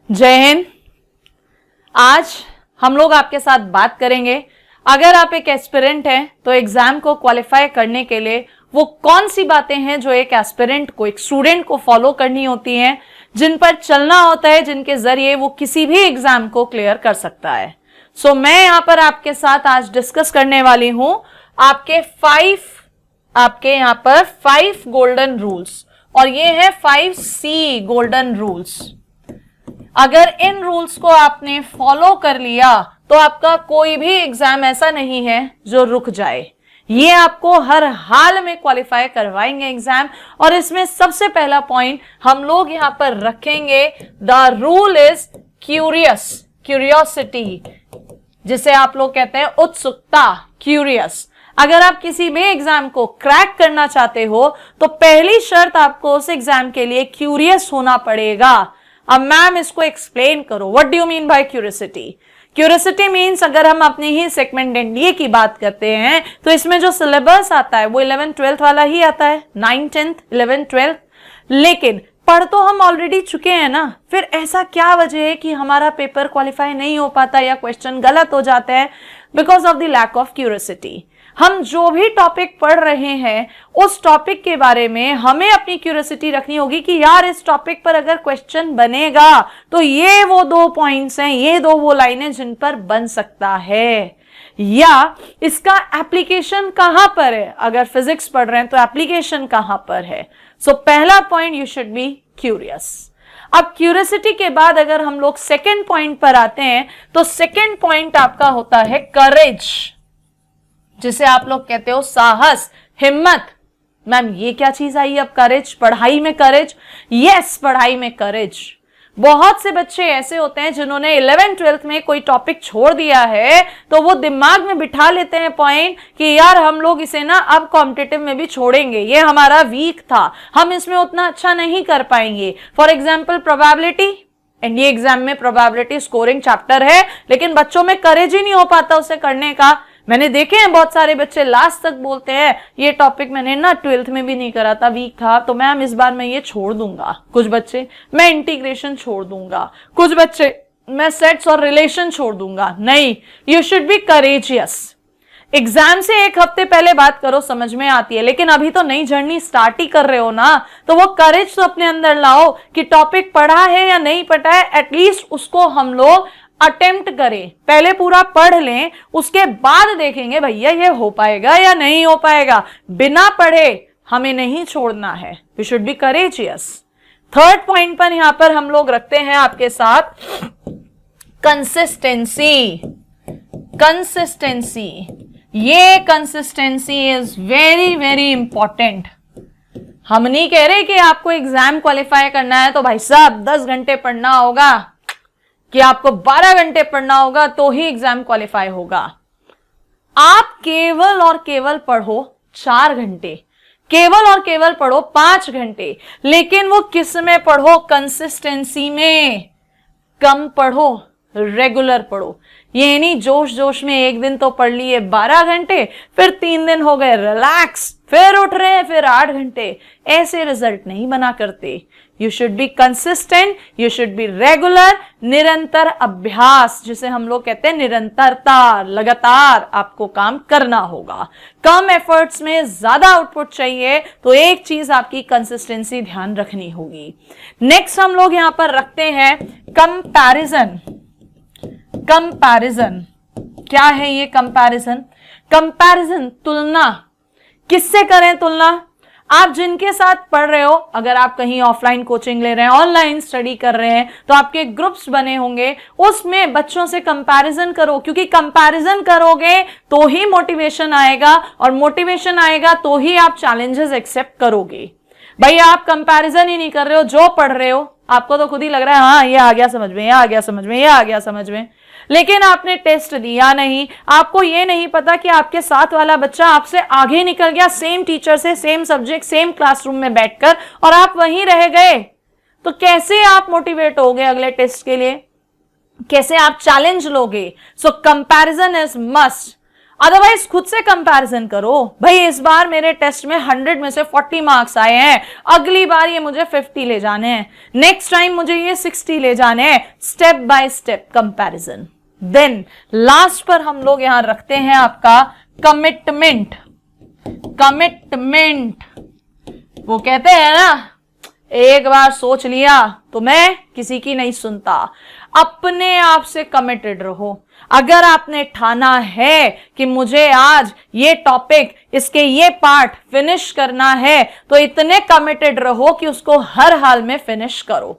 जय हिंद। आज हम लोग आपके साथ बात करेंगे, अगर आप एक एस्पिरेंट हैं तो एग्जाम को क्वालिफाई करने के लिए वो कौन सी बातें हैं जो एक एस्पिरेंट को, एक स्टूडेंट को फॉलो करनी होती हैं, जिन पर चलना होता है, जिनके जरिए वो किसी भी एग्जाम को क्लियर कर सकता है। सो मैं यहां पर आपके साथ आज डिस्कस करने वाली हूं आपके यहां पर 5 गोल्डन रूल्स, और ये है 5C गोल्डन रूल्स। अगर इन रूल्स को आपने फॉलो कर लिया तो आपका कोई भी एग्जाम ऐसा नहीं है जो रुक जाए। ये आपको हर हाल में क्वालिफाई करवाएंगे एग्जाम। और इसमें सबसे पहला पॉइंट हम लोग यहां पर रखेंगे, द रूल इज क्यूरियोसिटी, जिसे आप लोग कहते हैं उत्सुकता, क्यूरियस। अगर आप किसी भी एग्जाम को क्रैक करना चाहते हो तो पहली शर्त आपको उस एग्जाम के लिए क्यूरियस होना पड़ेगा। अब मैम इसको एक्सप्लेन करो, what do you mean by curiosity? Curiosity means, अगर हम अपने ही सेगमेंट एनडीए की बात करते हैं तो इसमें जो सिलेबस आता है वो 11th 12th वाला ही आता है, 9th 10th 11th 12th। लेकिन पढ़ तो हम ऑलरेडी चुके हैं ना, फिर ऐसा क्या वजह है कि हमारा पेपर क्वालिफाई नहीं हो पाता या क्वेश्चन गलत हो जाते हैं? Because of the lack of curiosity. हम जो भी टॉपिक पढ़ रहे हैं उस टॉपिक के बारे में हमें अपनी क्यूरियोसिटी रखनी होगी कि यार इस टॉपिक पर अगर क्वेश्चन बनेगा तो ये वो 2 पॉइंट्स हैं, ये वो लाइनें जिन पर बन सकता है, या इसका एप्लीकेशन कहां पर है। अगर फिजिक्स पढ़ रहे हैं तो एप्लीकेशन कहां पर है। सो पहला point, you should be curious. अब क्यूरियोसिटी के बाद अगर हम लोग सेकेंड पॉइंट पर आते हैं तो सेकेंड पॉइंट आपका होता है करेज, जिसे आप लोग कहते हो साहस, हिम्मत। मैम ये क्या चीज आई अब, करेज? पढ़ाई में करेज? यस, पढ़ाई में करेज। बहुत से बच्चे ऐसे होते हैं जिन्होंने 11th 12th में कोई टॉपिक छोड़ दिया है तो वो दिमाग में बिठा लेते हैं पॉइंट कि यार हम लोग इसे ना अब कॉम्पिटिटिव में भी छोड़ेंगे, ये हमारा वीक था, हम इसमें उतना अच्छा नहीं कर पाएंगे। For example probability, NDA exam में प्रोबेबिलिटी स्कोरिंग चैप्टर है, लेकिन बच्चों में करेज ही नहीं हो पाता उसे करने का। मैंने देखे हैं बहुत सारे बच्चे लास्ट तक बोलते हैं ये टॉपिक मैंने ना 12th में भी नहीं करा था, वीक था, तो मैम इस बार मैं ये छोड़ दूंगा। कुछ बच्चे मैं इंटीग्रेशन छोड़ दूंगा, कुछ बच्चे मैं सेट्स और रिलेशन छोड़ दूंगा। नहीं, you should be courageous. Exam से 1 हफ्ते पहले बात करो, समझ में आती है, लेकिन अभी तो नई जर्नी स्टार्ट ही कर रहे हो ना, तो वो करेज तो अपने अंदर लाओ कि टॉपिक पढ़ा है या नहीं पढ़ा है, एटलीस्ट उसको हम लोग अटेम्प्ट करें। पहले पूरा पढ़ लें, उसके बाद देखेंगे भैया ये हो पाएगा या नहीं हो पाएगा। बिना पढ़े हमें नहीं छोड़ना है, we should be courageous. Third point पर यहां पर हम लोग रखते हैं आपके साथ कंसिस्टेंसी। कंसिस्टेंसी, ये consistency is very very important. हम नहीं कह रहे कि आपको एग्जाम क्वालिफाई करना है तो भाई साहब 10 घंटे पढ़ना होगा, कि आपको 12 घंटे पढ़ना होगा तो ही एग्जाम क्वालिफाई होगा। आप केवल और केवल पढ़ो 4 घंटे, केवल और केवल पढ़ो 5 घंटे, लेकिन वो किस में पढ़ो? कंसिस्टेंसी में। कम पढ़ो, रेगुलर पढ़ो। ये नहीं जोश जोश में एक दिन तो पढ़ लिए 12 घंटे, फिर 3 दिन हो गए रिलैक्स, फिर उठ रहे हैं फिर 8 घंटे। ऐसे रिजल्ट नहीं बना करते। You should be consistent, you should be regular. निरंतर अभ्यास, जिसे हम लोग कहते हैं निरंतरता, लगातार आपको काम करना होगा। कम एफर्ट्स में ज्यादा आउटपुट चाहिए तो एक चीज आपकी कंसिस्टेंसी ध्यान रखनी होगी। नेक्स्ट हम लोग यहां पर रखते हैं कंपैरिजन। कंपैरिजन क्या है? ये कंपैरिजन, कंपैरिजन तुलना। किससे करें तुलना? आप जिनके साथ पढ़ रहे हो, अगर आप कहीं ऑफलाइन कोचिंग ले रहे हैं, ऑनलाइन स्टडी कर रहे हैं, तो आपके ग्रुप्स बने होंगे, उसमें बच्चों से कंपैरिजन करो, क्योंकि कंपैरिजन करोगे तो ही मोटिवेशन आएगा, और मोटिवेशन आएगा तो ही आप चैलेंजेस एक्सेप्ट करोगे। भाई आप कंपैरिजन ही नहीं कर रहे हो, जो पढ़ रहे हो आपको तो खुद ही लग रहा है हाँ ये आ गया समझ में, ये आ गया समझ में, ये आ गया समझ में, लेकिन आपने टेस्ट दिया नहीं। आपको ये नहीं पता कि आपके साथ वाला बच्चा आपसे आगे निकल गया, सेम टीचर से, सेम सब्जेक्ट, सेम क्लासरूम में बैठकर, और आप वहीं रह गए। तो कैसे आप मोटिवेट होगे अगले टेस्ट के लिए? कैसे आप चैलेंज लोगे? सो कंपैरिजन इज मस्ट। अदरवाइज खुद से कंपैरिजन करो। भाई इस बार मेरे टेस्ट में 100 में से 40 मार्क्स आए हैं, अगली बार ये मुझे 50 ले जाने हैं, नेक्स्ट टाइम मुझे ये 60 ले जाने हैं। Step by step comparison. Then last पर हम लोग यहां रखते हैं आपका कमिटमेंट। कमिटमेंट, वो कहते हैं ना, एक बार सोच लिया तो मैं किसी की नहीं सुनता। अपने आप से कमिटेड रहो। अगर आपने ठाना है कि मुझे आज ये टॉपिक, इसके ये पार्ट फिनिश करना है, तो इतने कमिटेड रहो कि उसको हर हाल में फिनिश करो।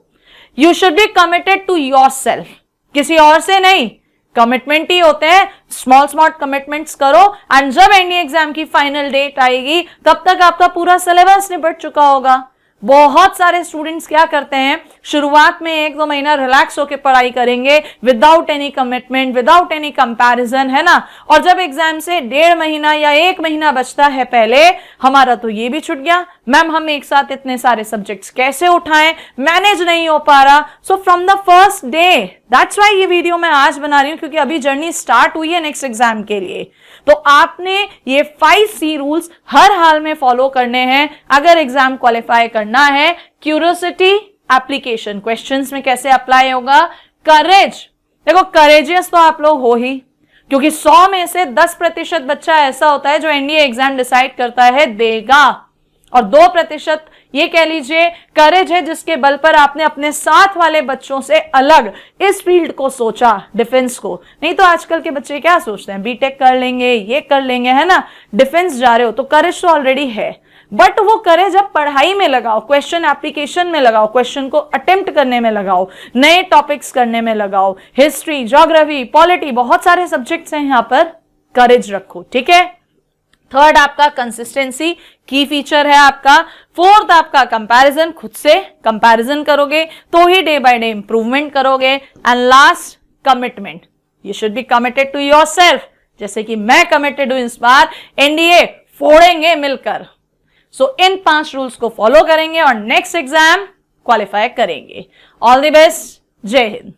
You should be committed to yourself, किसी और से नहीं। कमिटमेंट ही होते हैं, स्मॉल स्मॉल कमिटमेंट्स करो, एंड जब एनडीए एग्जाम की फाइनल डेट आएगी तब तक आपका पूरा सिलेबस निपट चुका होगा। बहुत सारे स्टूडेंट्स क्या करते हैं, शुरुआत में 1-2 महीना रिलैक्स होकर पढ़ाई करेंगे without any commitment, without any comparison, है ना। और जब एग्जाम से 1.5 महीना या 1 महीना बचता है पहले, हमारा तो ये भी छूट गया, मैम हम एक साथ इतने सारे सब्जेक्ट्स कैसे उठाएं, मैनेज नहीं हो पा रहा। So from the first day, that's why ये वीडियो मैं आज बना रही हूं, क्योंकि अभी जर्नी स्टार्ट हुई है नेक्स्ट एग्जाम के लिए। तो आपने ये 5C रूल्स हर हाल में फॉलो करने हैं अगर एग्जाम क्वालिफाई करना है। क्यूरियोसिटी, एप्लीकेशन, क्वेश्चंस में कैसे अप्लाई होगा, करेज, देखो करेजियस तो आप लोग हो ही, क्योंकि 100 में से 10% बच्चा ऐसा होता है जो एनडीए एग्जाम डिसाइड करता है देगा, और 2% ये कह लीजिए करेज है जिसके बल पर आपने अपने साथ वाले बच्चों से अलग इस फील्ड को सोचा, डिफेंस को। नहीं तो आजकल के बच्चे क्या सोचते हैं, बीटेक कर लेंगे, ये कर लेंगे, है ना, डिफेंस जा रहे हो तो करेज तो ऑलरेडी है, बट वो करेज अब पढ़ाई में लगाओ, क्वेश्चन एप्लीकेशन में लगाओ, क्वेश्चन को अटेम्प्ट करने में लगाओ, नए टॉपिक्स करने में लगाओ, हिस्ट्री, ज्योग्राफी, पॉलिटी, बहुत सारे सब्जेक्ट्स हैं, यहां पर करेज रखो, ठीक है। थर्ड आपका कंसिस्टेंसी, की फीचर है आपका। फोर्थ आपका कंपैरिजन, खुद से कंपैरिजन करोगे तो ही डे बाय डे इंप्रूवमेंट करोगे। And last commitment, you should be committed to yourself, जैसे कि मैं कमिटेड हूं, इस बार एनडीए फोड़ेंगे मिलकर। सो इन 5 रूल्स को फॉलो करेंगे और नेक्स्ट एग्जाम क्वालिफाई करेंगे। ऑल द बेस्ट, जय हिंद।